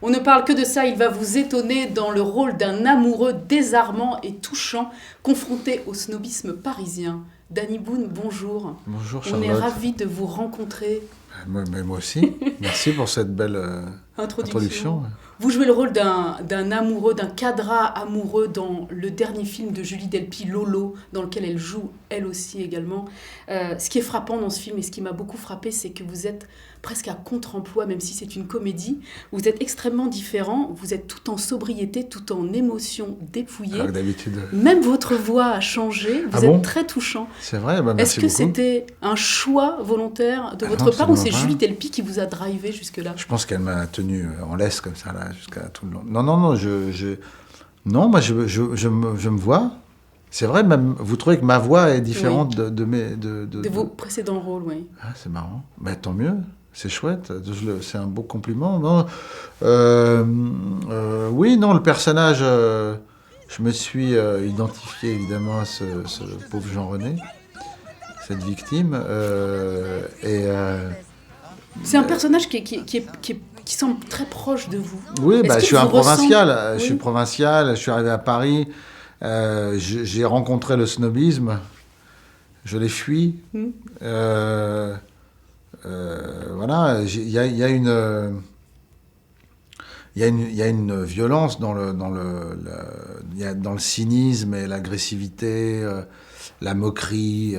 On ne parle que de ça, il va vous étonner dans le rôle d'un amoureux désarmant et touchant, confronté au snobisme parisien. Danny Boone, bonjour. Bonjour On est Charlotte. ravis de vous rencontrer. Moi aussi. Merci pour cette belle introduction. Vous jouez le rôle d'un amoureux, d'un cadra amoureux dans le dernier film de Julie Delpy, Lolo, dans lequel elle joue elle aussi également. Ce qui est frappant dans ce film et ce qui m'a beaucoup frappé, c'est que vous êtes presque à contre-emploi, même si c'est une comédie. Vous êtes extrêmement différent, vous êtes tout en sobriété, tout en émotion dépouillée. Alors que d'habitude... Même votre voix a changé, vous êtes très touchant. C'est vrai, merci Est-ce que beaucoup. c'était un choix volontaire de votre part ou c'est Julie Delpy qui vous a drivé jusque-là? Je pense qu'elle m'a tenu en laisse comme ça, là, jusqu'à tout le long. Non, moi, je me vois. C'est vrai, même, vous trouvez que ma voix est différente de vos précédents rôles, oui. Ah, c'est marrant. Mais tant mieux, c'est chouette, c'est un beau compliment. Non, oui, non, le personnage, je me suis identifié évidemment à ce pauvre Jean-René, cette victime. C'est un personnage qui semble très proche de vous. Oui, je suis un provincial. Je suis provincial. Je suis arrivé à Paris. J'ai rencontré le snobisme. Je l'ai fui. Voilà. Il y a une violence dans le cynisme et l'agressivité, la moquerie,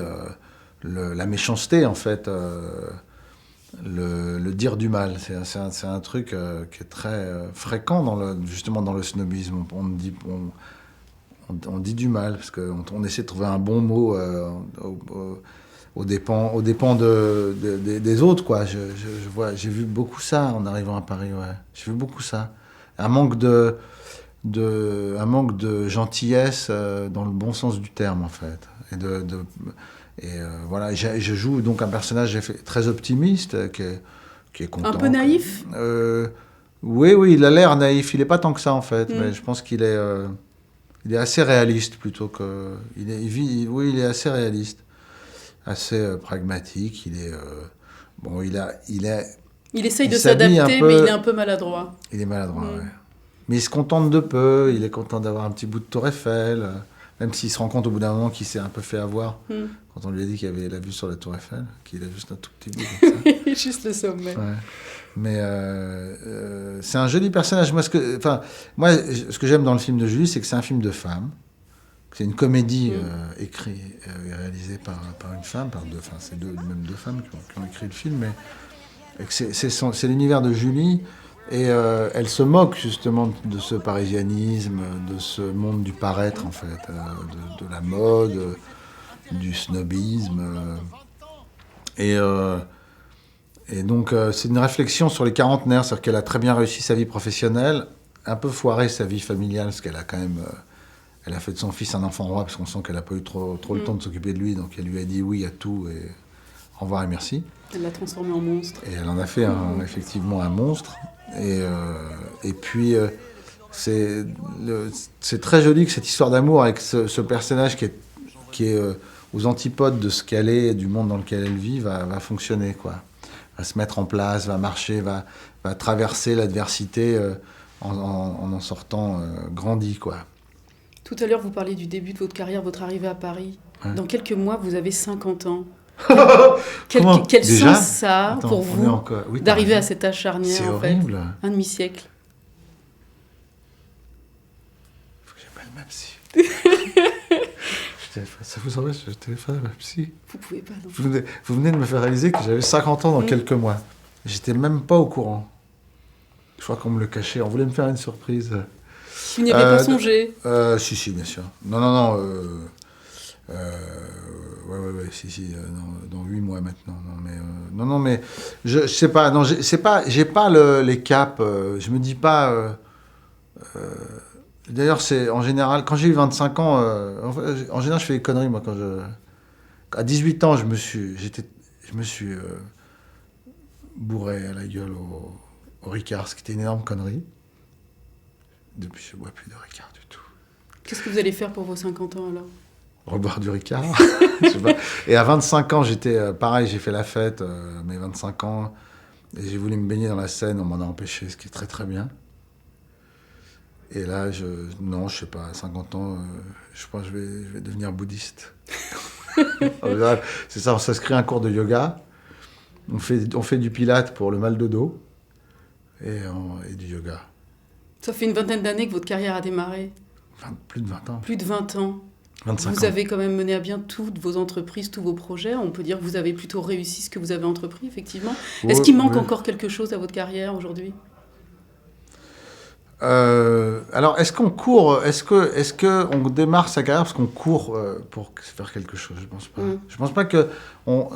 la méchanceté en fait. Le dire du mal, c'est un truc qui est très fréquent justement dans le snobisme. On dit du mal, parce qu'on essaie de trouver un bon mot aux dépens des autres, quoi. J'ai vu beaucoup ça en arrivant à Paris, ouais. J'ai vu beaucoup ça. Un manque de gentillesse dans le bon sens du terme, en fait. Voilà, je joue donc un personnage très optimiste, qui est content. Un peu naïf ? Oui, il a l'air naïf. Il n'est pas tant que ça, en fait. Mais je pense qu'il est assez réaliste, plutôt que... Il est assez réaliste. Assez pragmatique. Il essaye de s'adapter, mais il est un peu maladroit. Il est maladroit, ouais. Mais il se contente de peu. Il est content d'avoir un petit bout de Tour Eiffel. Même s'il se rend compte au bout d'un moment qu'il s'est un peu fait avoir quand on lui a dit qu'il avait la vue sur la Tour Eiffel, qu'il a juste un tout petit bout comme ça. Juste le sommet. Ouais. Mais c'est un joli personnage. Moi, ce que j'aime dans le film de Julie, c'est que c'est un film de femme. C'est une comédie écrite et réalisée par une femme, c'est même deux femmes qui ont écrit le film. Mais c'est l'univers de Julie. Et elle se moque justement de ce parisianisme, de ce monde du paraître en fait, de la mode, du snobisme. Et donc c'est une réflexion sur les quarantenaires, c'est-à-dire qu'elle a très bien réussi sa vie professionnelle, un peu foiré sa vie familiale, parce qu'elle a quand même... elle a fait de son fils un enfant roi, parce qu'on sent qu'elle n'a pas eu trop le temps de s'occuper de lui, donc elle lui a dit oui à tout, et au revoir et merci. Elle l'a transformé en monstre. Et elle en a fait effectivement un monstre. Et puis, c'est très joli que cette histoire d'amour avec ce personnage qui est aux antipodes de ce qu'elle est et du monde dans lequel elle vit va fonctionner, quoi. Va se mettre en place, va marcher, va traverser l'adversité en sortant grandi, quoi. Tout à l'heure, vous parliez du début de votre carrière, votre arrivée à Paris. Ouais. Dans quelques mois, vous avez 50 ans. Quel sens ça a pour vous d'arriver à cet âge charnière? C'est horrible. Un demi-siècle. Faut que j'appelle ma psy. Ça vous embête, je téléphone à ma psy. Vous pouvez pas. Non. Vous venez de me faire réaliser que j'avais 50 ans dans quelques mois. J'étais même pas au courant. Je crois qu'on me le cachait. On voulait me faire une surprise. Vous n'y avez pas songé? Si, bien sûr. Non. Ouais, si, dans 8 mois maintenant. Non, mais je sais pas. Non, j'ai pas les caps. Je me dis pas. D'ailleurs, c'est en général quand j'ai eu 25 ans. En général, je fais des conneries moi à 18 ans, je me suis bourré à la gueule au Ricard, ce qui était une énorme connerie. Depuis, je ne bois plus de Ricard du tout. Qu'est-ce que vous allez faire pour vos 50 ans alors? Reboire du Ricard. Je sais pas. Et à 25 ans, j'étais pareil, j'ai fait la fête, mes 25 ans, et j'ai voulu me baigner dans la Seine, on m'en a empêché, ce qui est très très bien. Et là, non, je sais pas, à 50 ans, je pense que je vais devenir bouddhiste. C'est ça, on s'inscrit à un cours de yoga, on fait du pilate pour le mal de dos et du yoga. Ça fait une vingtaine d'années que votre carrière a démarré. Plus de 20 ans. Plus de 20 ans. 25 vous ans. avez quand même mené à bien toutes vos entreprises, tous vos projets. On peut dire que vous avez plutôt réussi ce que vous avez entrepris, effectivement. Est-ce qu'il manque encore quelque chose à votre carrière aujourd'hui ? Alors, est-ce qu'on court, est-ce que on démarre sa carrière parce qu'on court pour faire quelque chose ? Je pense pas.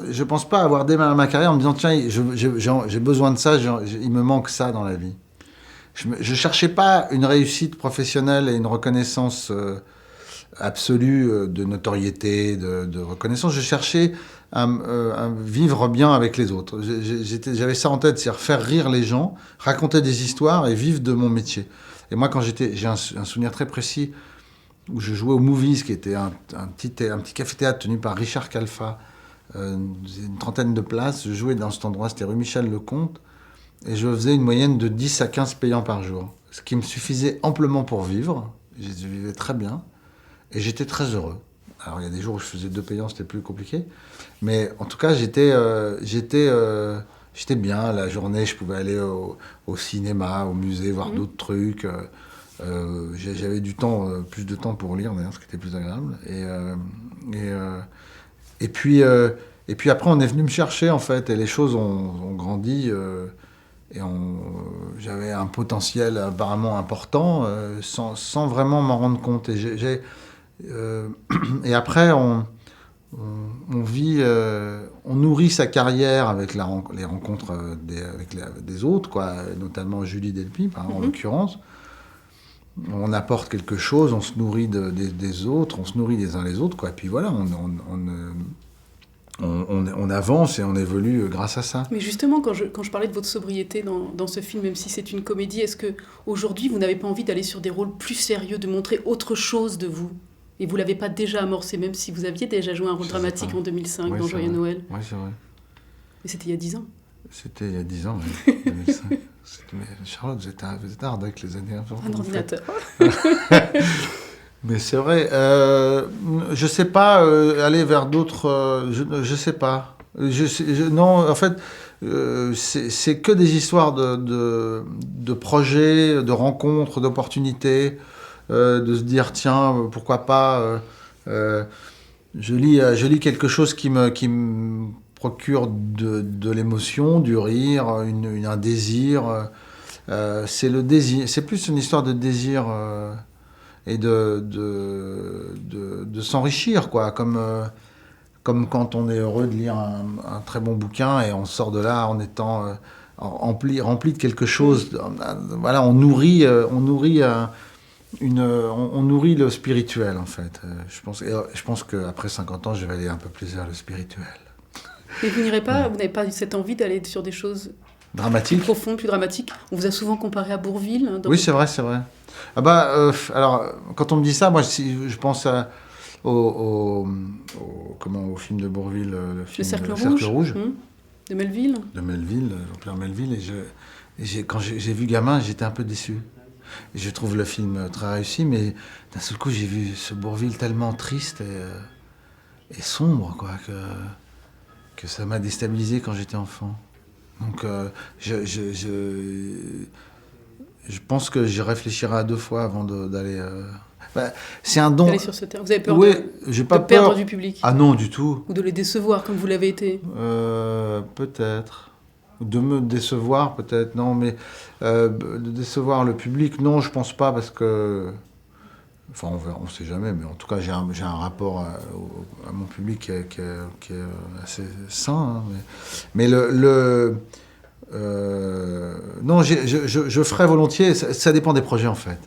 Je pense pas avoir démarré ma carrière en me disant tiens, j'ai besoin de ça, il me manque ça dans la vie. Je cherchais pas une réussite professionnelle et une reconnaissance absolue de notoriété, de reconnaissance. Je cherchais à vivre bien avec les autres. J'avais ça en tête, c'est-à-dire faire rire les gens, raconter des histoires et vivre de mon métier. Et moi, j'ai un souvenir très précis où je jouais au Movies, qui était un petit café-théâtre tenu par Richard Calfa, une trentaine de places. Je jouais dans cet endroit, c'était rue Michel-Lecomte, et je faisais une moyenne de 10 à 15 payants par jour, ce qui me suffisait amplement pour vivre. Je vivais très bien, et j'étais très heureux. Alors, il y a des jours où je faisais 2 payants, c'était plus compliqué. Mais en tout cas, j'étais bien. La journée, je pouvais aller au cinéma, au musée, voir d'autres trucs. J'avais du temps, plus de temps pour lire, d'ailleurs, ce qui était plus agréable. Et puis après, on est venu me chercher, en fait, et les choses ont grandi. J'avais un potentiel apparemment important, sans vraiment m'en rendre compte. Et après, on vit, on nourrit sa carrière avec les rencontres avec des autres, quoi, notamment Julie Delpy, en l'occurrence. On apporte quelque chose, on se nourrit des autres, on se nourrit les uns les autres, quoi. Et puis voilà, on avance et on évolue grâce à ça. Mais justement, quand je parlais de votre sobriété dans ce film, même si c'est une comédie, est-ce qu'aujourd'hui, vous n'avez pas envie d'aller sur des rôles plus sérieux, de montrer autre chose de vous ? Et vous ne l'avez pas déjà amorcé, même si vous aviez déjà joué un rôle dramatique en 2005 dans Joyeux Noël. Oui, c'est vrai. Mais c'était il y a 10 ans. C'était il y a 10 ans, oui, 2005. Mais Charlotte, vous êtes hard avec les années. Un ordinateur. Mais c'est vrai. Je ne sais pas, aller vers d'autres... je ne sais pas. Non, en fait, c'est que des histoires de projets, de rencontres, d'opportunités. De se dire tiens, pourquoi pas je lis quelque chose qui me procure de l'émotion, du rire, un désir. C'est le désir, c'est plus une histoire de désir et de s'enrichir, quoi, comme quand on est heureux de lire un très bon bouquin et on sort de là en étant rempli de quelque chose. Voilà, on nourrit le spirituel, en fait. Je pense qu'après 50 ans, je vais aller un peu plus vers le spirituel. Mais vous n'irez pas, vous n'avez pas cette envie d'aller sur des choses dramatiques, plus profondes, plus dramatiques. On vous a souvent comparé à Bourvil. Oui, c'est vrai. Ah bah, alors, quand on me dit ça, moi, je pense au film de Bourvil, le Cercle Rouge. De Melville. Jean-Pierre Melville. Et quand j'ai vu gamin, j'étais un peu déçu. Je trouve le film très réussi, mais d'un seul coup, j'ai vu ce Bourvil tellement triste et sombre, quoi, que ça m'a déstabilisé quand j'étais enfant. Donc, je pense que je réfléchirai à 2 fois avant d'aller... c'est un don... D'aller sur ce terrain. Vous avez peur j'ai pas de perdre peur du public ? Ah non, du tout. Ou de les décevoir, comme vous l'avez été ? Peut-être. De me décevoir, peut-être, non, mais de décevoir le public, non, je pense pas, parce que... Enfin, on sait jamais, mais en tout cas, j'ai un rapport à mon public qui est assez sain. Hein, mais non, je ferais volontiers, ça dépend des projets, en fait.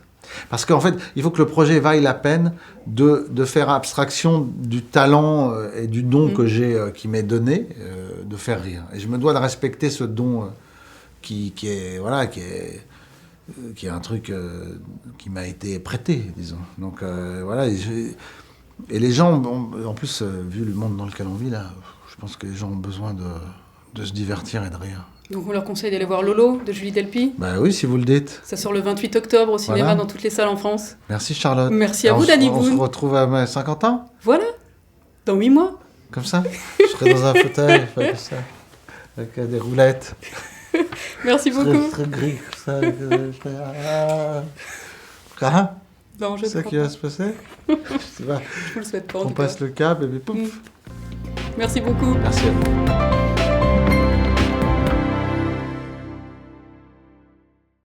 Parce qu'en fait, il faut que le projet vaille la peine de faire abstraction du talent et du don que j'ai, qui m'est donné, de faire rire. Et je me dois de respecter ce don qui est un truc qui m'a été prêté, disons. Donc voilà. Et les gens, en plus, vu le monde dans lequel on vit là, je pense que les gens ont besoin de se divertir et de rire. Donc on leur conseille d'aller voir Lolo de Julie Delpy. Bah oui, si vous le dites. Ça sort le 28 octobre au cinéma Voilà. dans toutes les salles en France. Merci Charlotte. Merci à Et vous, Danny On se Boone. retrouve à mes 50 ans, Voilà, dans 8 mois. comme ça. Je serai dans un fauteuil, enfin, comme ça, avec des roulettes. Merci Je serai beaucoup. très gris, comme ça. Je ferai, ah, Non, je c'est ça ne qui crois va pas. se passer. Je sais pas. Je vous le souhaite pas en On tout cas. passe le câble et puis pouf. Merci beaucoup. Merci à vous.